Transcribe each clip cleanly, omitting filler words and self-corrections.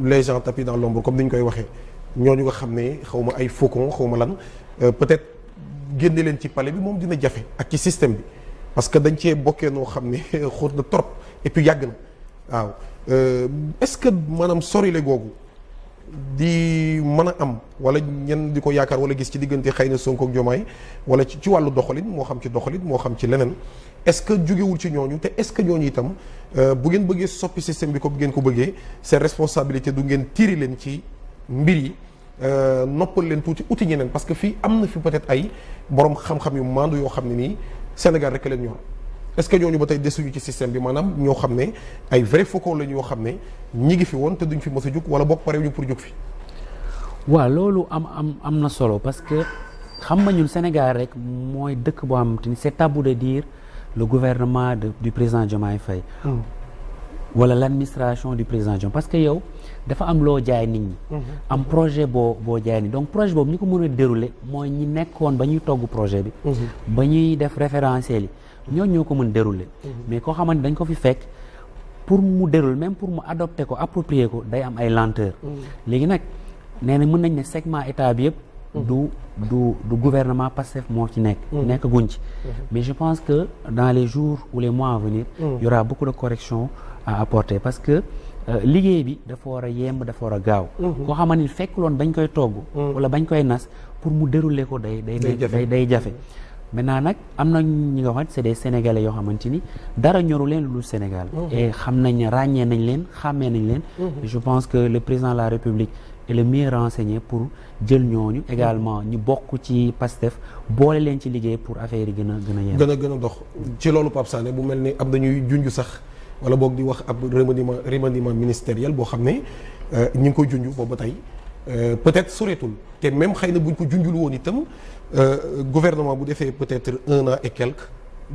les gens tapis dans l'ombre comme ni ñu koy waxee ñooñu nga xam ne xaw ma ay faucon xaw ma lan peut-être génne leen ci palais bi moom dina jafe ak ci système bi parce que dañ cee bokkee noo xam ne xóot na trop et puis yàgg na waaw est-ce que maanaam sorile googu di mën a am wala ñenn di ko yaakaar wala gis ci diggante xëy na Sonko ak Diomaye wala ci wàllu doxalin moo xam ci doxalin moo xam ci leneen est-ce que jógewul ci ñooñu te est-ce que ñooñu itam bu ngeen bëggee soppi système bi comme ngeen ko bëggee seen responsabilité du ngeen tiiri leen ci mbir yi noppal leen tuuti uti ñeneen parce que fii am na fi peut-être ay borom xam-xam yu maandu yoo xam ne nii Sénégal rek leen ñor est-ce que ñooñu ba tey desuñu ci système bi maanaam ñoo xam ne ay vrai faucon lañu yoo xam ne ñi ngi fi woon te duñ fi mës a jug wala bokk pare ñu pour jug fi. waaw loolu am na solo parce que xam nga ñun Sénégal rek mooy dëkk boo xamante ni c'est tabou de dire le gouvernement du président Diomaye Faye. wala l'administration du président Diomaye parce que yow dafa am loo jaay nit ñi. am projet boo jaay nit donc projet boobu ñi ko mën a dérouler mooy ñi nekkoon ba ñuy togg projet bi. ba ñuy def référentiel yi. ñoo ko mën dérouler mais koo xamante dañ ko fi fekk pour mu dérouler même pour mu adopter ko approprier ko day am ay lenteur léegi nag nee na mën nañ ne segment état bi yëpp du gouvernement Pastef moo ci nekk guñ ci mais je pense que dans les jours ou les mois à venir il y aura beaucoup de corrections à apporter parce que liggéey bi dafa war a yemb dafa war a gaaw koo xamante ni fekkuloon bañ koy togg wala bañ koy nas pour mu dérouler ko day jafe maintenant nag am na ñi nga xamante c'est des sénégalais yoo xamante ni dara ñoru leen lu dul Sénégal et xam nañ ràññee nañ leen xàmmee nañ leen je pense que le président de la République est le mieux renseigné pour jël ñooñu également ñu bokk ci Pastef boole leen ci liggéey pour affaire yi gën a gën a dox ci loolu Pape Sané bu mel ni am nañuy junj sax wala boog di wax ab remaniement ministériel boo xam ne ñi ngi koy junj boobu ba tey peut-être soreetul te même xëy na buñ ko junjul woon itam gouvernement bu defee peut-être 1 an et quelque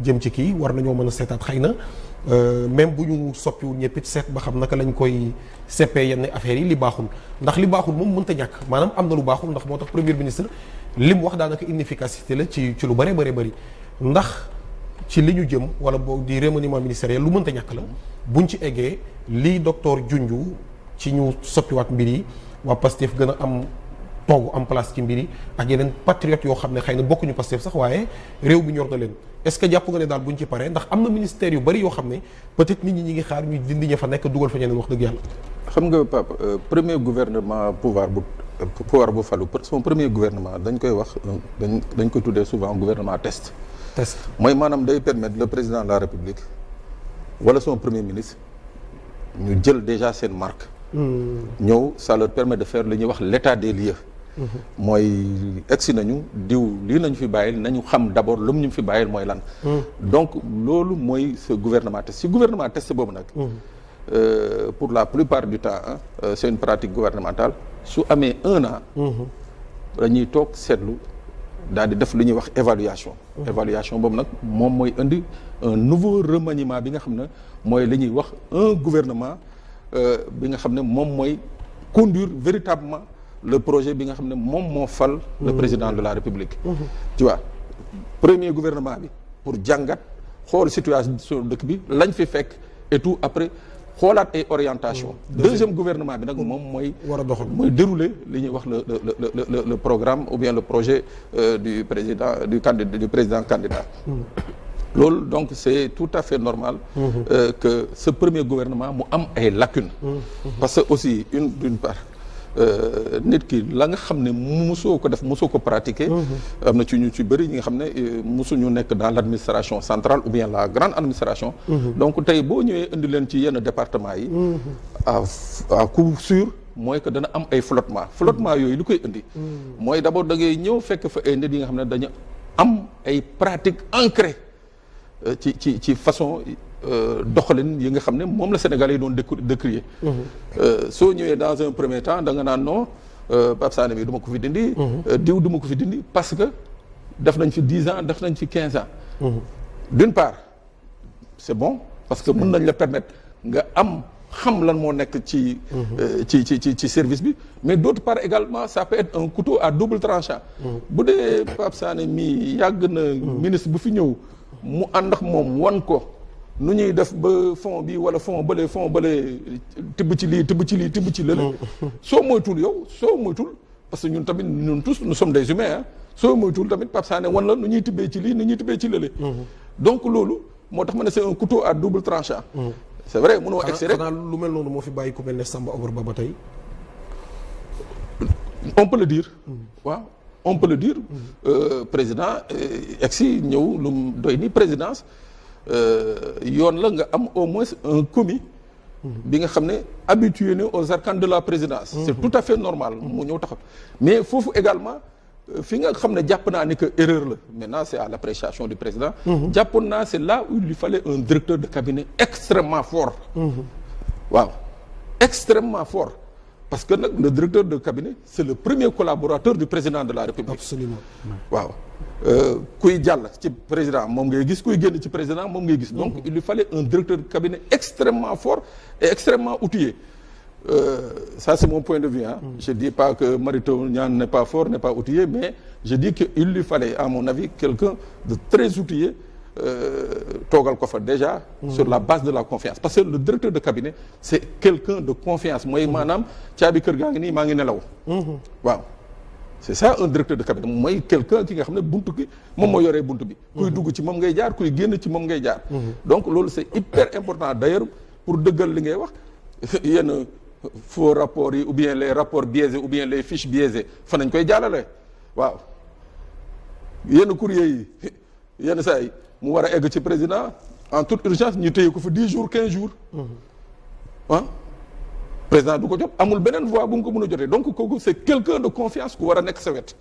jëm ci kii war nañoo mën a seetaat xëy na même bu ñu soppiwul ñëpp it seet ba xam naka lañ koy seppee yenn affaires yi li baaxul ndax li baaxul moom mënta ñàkk maanaam am na lu baaxul ndax moo tax premier ministre li mu wax daanaka inefficacité la ci lu bëree bëri ndax ci li ñu jëm wala boog di remaniement ministériel lu mënta ñàkk la buñ ci eggee lii docteur junju ci ñu soppiwaat mbir yi waa Pastef gën a am toogu am place ci mbir yi ak yeneen patriotes yoo xam ne xëy na bokkuñu Pastef sax waaye réew bi ñor na leen est-ce que jàpp nga ne daal buñ ci paree ndax am na ministère yu bari yoo xam ne peut-être nit ñi ngi xaar ñu dindi ña fa nekk dugal fa ñeneen wax dëgg yàlla. xam nga Pape premier gouvernement pouvoir bu falu son premier gouvernement dañ koy wax dañ koy tuddee souvent gouvernement test mooy maanaam day permettre le président de la République wala son premier ministre ñu jël déjà seen marque. ñëw ça leur permet de faire li ñuy wax l'état des lieux. mooy egsi nañu diw lii nañu fi bàyyil nañu xam d'abord lu mu ñu fi bàyyil mooy lan. donc loolu mooy ce gouvernement test si gouvernement test boobu nag. pour la plupart du temps c'est une pratique gouvernementale su amee 1 an. dañuy toog seetlu daal di def lu ñuy wax évaluation. évaluation boobu nag moom mooy indi un nouveau remaniement bi nga xam ne mooy li ñuy wax un gouvernement bi nga xam ne moom mooy conduire véritablement le projet bi nga xam ne moom moo fal le président de la République. tu vois premier gouvernement bi pour jàngat xool situation dëkk bi lañ fi fekk et tout après xoolaat ay orientation deuxième gouvernement bi nag moom mooy war a doxal mooy dérouler li ñuy wax le programme ou bien le projet du président candidat loolu donc c'est tout à fait normal que ce premier gouvernement mu am ay lacunes parce que aussi d'une part nit ki la nga xam ne mosoo ko pratiquer am na ci ñu ci bëri ñi nga xam ne mosuñu nekk dans l'administration centrale ou bien la grande administration donc tey boo ñëwee indi leen ci yenn département yi à coup sûr mooy que dana am ay flottement yooyu li koy indi mooy d'abord da ngay ñëw fekk fa ay nit yi nga xam ne dañu am ay pratiques ancrées ci façon doxalin yi nga xam ne moom la Sénégalais yi doon décrier soo ñëwee dans un premier temps da nga naan non Pape Sané bi du ma ko fi dindi diw du ma ko fi dindi parce que def nañ fi 10 ans def nañ fi 15 ans d'une part c'est bon parce que mën nañ la permettre nga xam lan moo nekk ci service bi mais d'autre part également ça peut être un couteau à double tranchant bu dee Pape Sané mi yàgg na ministre bu fi ñëw mu ànd ak moom wan ko nu ñuy def ba fond bi wala fond bële tibb ci lii tibb ci lële soo moytul parce que ñun tous nous sommes des humains soo moytul tamit Pape Sané wan la nu ñuy tibbee ci lii nu ñuy tibbee ci lële donc loolu moo tax ma ne c'est un couteau à double tranchant c'est vrai mënoo egsi rek xanaa lu mel noonu moo fi bàyyi ku mel ne Samba Obor ba tey on peut le dire waaw on peut le dire président egsi ñëw lu mu doy ni présidence yoon la nga am au moins un commis bi nga xam ne habitué ne aux arcanes de la présidence c'est tout à fait normal mu ñëw taxaw mais foofu également fi nga xam ne jàpp naa ni que erreur la maintenant c'est à l'appréciation du président jàppoon naa c'est là où il lui fallait un directeur de cabinet extrêmement fort waaw extrêmement fort parce que nag le directeur de cabinet c'est le premier collaborateur du président de la République absolument waaw kuy jàll ci président moom ngay gis kuy génn ci président moom ngay gis donc il lui fallait un directeur de cabinet extrêmement fort et extrêmement outillé ça c'est mon point de vue je dis pas que Mary Teuw Niane n'est pas fort n'est pas outillé mais je dis que il lui fallait à mon avis quelqu'un de très outillé toogal ko fa déjà sur la base de la confiance parce que le directeur de cabinet c'est quelqu'un de confiance mooy maanaam caabi kër gaa ngi nii maa ngi nelaw waaw c'est ça un directeur de cabinet mooy quelqu'un ki nga xam ne buntu gi moom moo yoree buntu bi kuy dugg ci moom ngay jaar kuy génn ci moom ngay jaar donc loolu c'est hyper important d'ailleurs pour dëggal li ngay wax yenn faux rapports yi ou bien les rapports biaisés ou bien les fiches biaisées fa nañ koy jàllale waaw yenn courrier yi yenn saa yi mu war a egg ci président en toute urgence ñu téye ko fa 10 jours 15 jours président du ko jot amul beneen voie bu mu ko mën a jotee donc kooku c'est quelqu'un de confiance ku war a nekk sa wet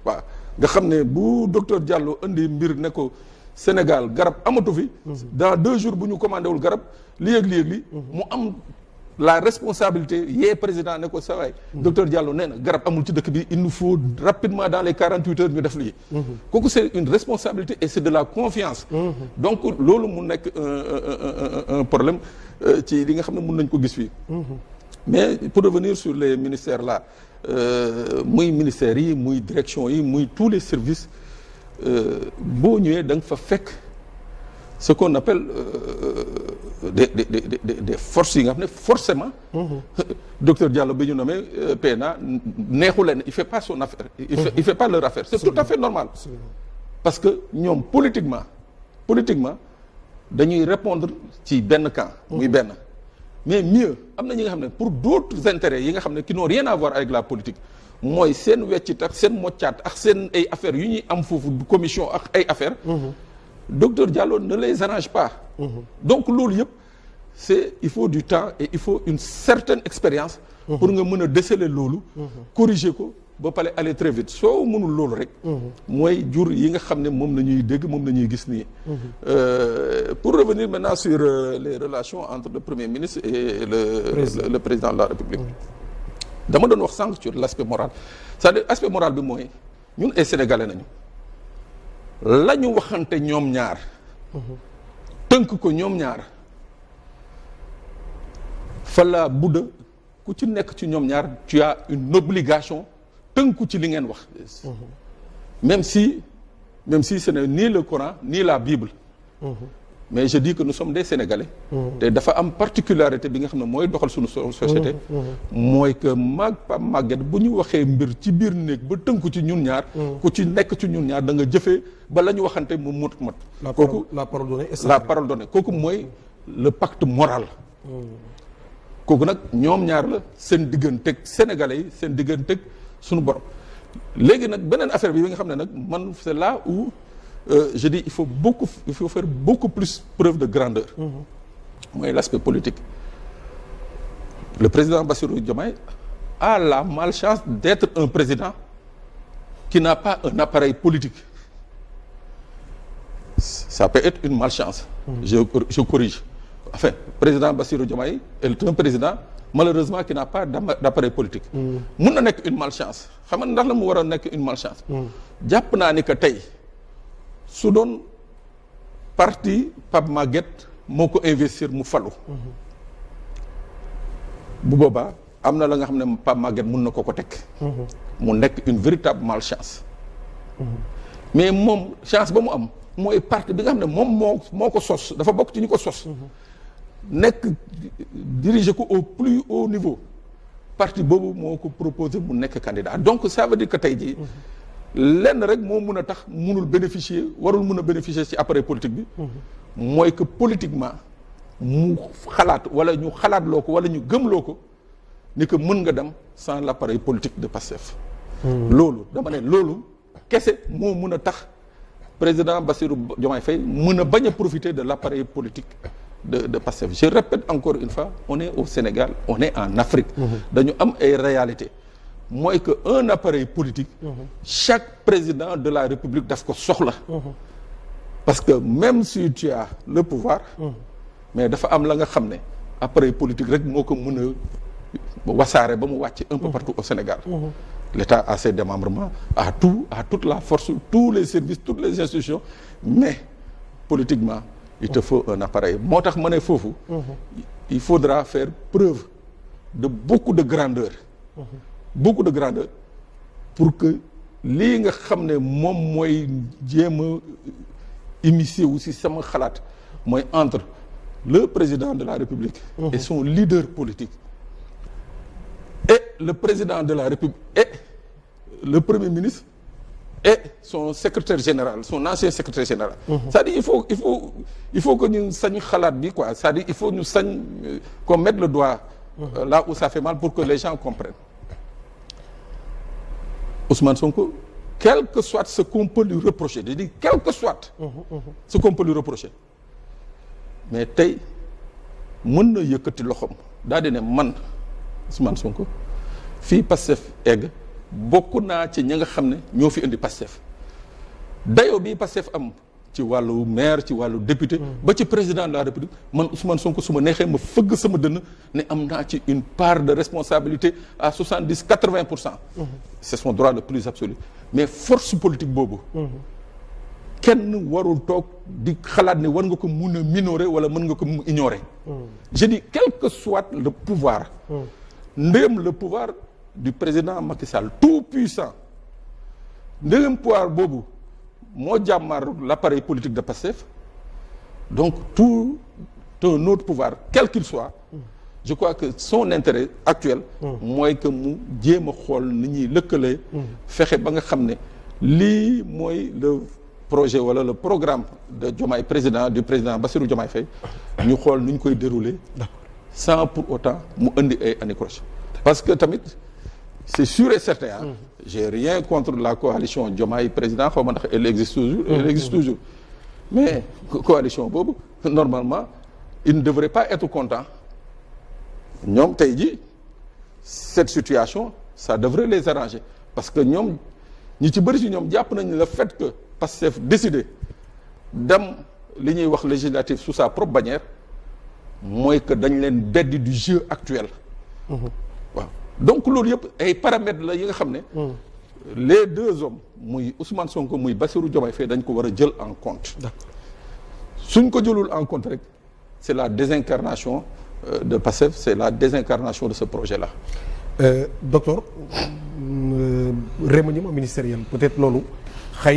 waaw nga xam ne bu docteur Diallo indi mbir ne ko Sénégal garab amatu fi dans 2 jours bu ñu commandé wul garab li mu am la responsabilité yee président ne ko sa waay docteur Diallo nee na garab amul ci dëkk bi il nous faut rapidement dans les 48 heures ñu def lii kooku c'est une responsabilité et c'est de la confiance donc loolu mu nekk un problème ci li nga xam ne mën nañ ko gis fii mais pour revenir sur les ministères là muy ministères yi muy direction yi muy tous les services boo ñëwee da nga fa fekk ce qu'on appelle des forces yi nga xam ne forcément docteur Diallo bi ñu nommé PNA neexu leen il fait pas son affaire il fait pas leur affaire c'est tout à fait normal parce que ñoom politiquement dañuy répondre ci benn camp muy benn mais mieux am na ñi nga xam ne pour d'autres intérêts yi nga xam ne qui n'ont rien à voir avec la politique mooy seen weccit ak seen moccaat ak seen ay affaires yu ñuy am foofu commission ak ay affaires docteur Diallo ne les arrange pas donc loolu yëpp il faut du temps et il faut une certaine expérience pour nga mën a déceler loolu corriger ko ba pare aller très vite soo mënul loolu rek mooy jur yi nga xam ne moom la ñuy dégg moom la ñuy gis nii pour revenir maintenant sur les relations entre le Premier ministre et le président de la République dama doon wax sànq sur l'aspect moral c'est-à-dire aspect moral bi mooy ñun ay sénégalais nañu la ñu waxante ñoom ñaar tënk ko ñoom ñaar fa la budda ku ci nekk ci ñoom ñaar tu as une obligation tënku ci li ngeen wax même si ce n'est ni le Coran ni la Bible mais je dis que nous sommes des Sénégalais te dafa am particularité bi nga xam ne mooy doxal suñu société mooy que Pape Maguette bu ñu waxee mbir ci biir néeg ba tënku ci ñun ñaar ku ci nekk ci ñun ñaar da nga jëfee ba la ñu waxante mu mot kooku la parole donnée kooku mooy le pacte moral kooku nag ñoom ñaar la seen digganteeg sénégalais yi seen digganteeg suñu borom léegi nag beneen affaire bi nga xam ne nag man c'est là où je dis il faut faire beaucoup plus preuve de grandeur mooy l'aspect politique le président Bassirou Diomaye a la malchance d'être un président qui n'a pas un appareil politique ça peut être une malchance je corrige enfin président Bassirou Diomaye est un président malheureusement qui n'a pas d'appareil politique mun na nekk une malchance xam nga ndax la mu war a nekk une malchance jàpp naa ni que tey su doon parti Pape Maguette moo ko investir mu falu bu boobaa am na la nga xam ne Pape Maguette mun na ko teg mu nekk une véritable malchance mais moom chance ba mu am mooy parti bi nga xam ne moom moo ko sos dafa bokk ci ñu ko sos nekk diriger ko au plus haut niveau parti boobu moo ko proposé mu nekk candidat donc ça veut dire que tey jii lenn rek moo mun a tax munul bénéficier warul mun a bénéficier ci appareil politique bi mooy que politiquement mu xalaat wala ñu xalaatloo ko wala ñu gëmloo ko ni que mën nga dem sans l'appareil politique de Pastef loolu dama ne loolu kese moo mun a tax président Bassirou Diomaye Faye mën a bañ a profiter de l'appareil politique de Pastef. Je répète encore une fois, on est au Sénégal, on est en Afrique. dañu am ay réalité mooy que un appareil politique chaque président de la République daf ko soxla parce que même si tu as le pouvoir mais dafa am la nga xam ne appareil politique rek moo ko mën a wasaare ba mu wàcc un peu partout au Sénégal. L'État a ses démembrements, a toute la force, tous les services, toutes les institutions, mais politiquement, il te faut un appareil. Moo tax ma ne foofu, il faudra faire preuve de beaucoup de grandeur. Beaucoup de grandeur pour que lii nga xam ne moom mooy jéem a immiscer aussi sama xalaat mooy entre le président de la République et son leader politique. Et le président de la République et le Premier ministre et son secrétaire général, son ancien secrétaire général. C'est-à-dire il faut que ñu sañ xalaat bi quoi, c'est-à-dire il faut ñu sañ qu'on mette le doigt là où ça fait mal pour que les gens comprennent. Ousmane Sonko, quel que soit ce qu'on peut lui reprocher, je dis quel que soit ce qu'on peut lui reprocher, mais tey mën na yëkkati loxoom daa di ne man Ousmane Sonko fii Pastef egg bokk naa ci ñi nga xam ne ñoo fi indi Pastef dayoo bii Pastef am ci wàllu maire ci wàllu député ba ci président de la République man Ousmane Sonko su ma neexee ma fëgg sama dënn ne am naa ci une part de responsabilité à 70-80%. C'est son droit le plus absolu mais force politique boobu kenn warul toog di xalaat ne war nga ko mun a minorer wala mën nga ko mu ignorer. Je dis quel que soit le pouvoir ndéem le pouvoir du président Macky Sall tout puissant ndéem pouvoir boobu moo jàmmaar l'appareil politique de Pastef donc tout un autre pouvoir quel qu'il soit je crois que son intérêt actuel mooy que mu jéem a xool ni ñuy lëkkalee fexe ba nga xam ne lii mooy le projet wala le programme de Diomaye du président Bassirou Diomaye Faye ñu xool nu ñu koy dérouler sans pour autant mu indi ay anicroche parce que tamit c'est sûr et certain j'ai rien contre la coalition Diomaye président xaw ma ndax elle existe toujours mais coalition boobu normalement il ne devrait pas être content ñoom tey ji cette situation ça devrait les arranger parce que ñoom ñi ci bëri ci ñoom jàpp nañ le fait que Pastef décidé dem li ñuy wax législatif sous sa propre bannière mooy que dañ leen beddi du jeu actuel waaw donc loolu yëpp ay paramètres la yi nga xam ne les deux hommes muy Ousmane Sonko muy Bassirou Diomaye Faye dañ ko war a jël en compte suñ ko jëlul en compte rek c'est la désincarnation de Pastef c'est la désincarnation de ce projet là docteur remaniement ministériel peut-être loolu xëy na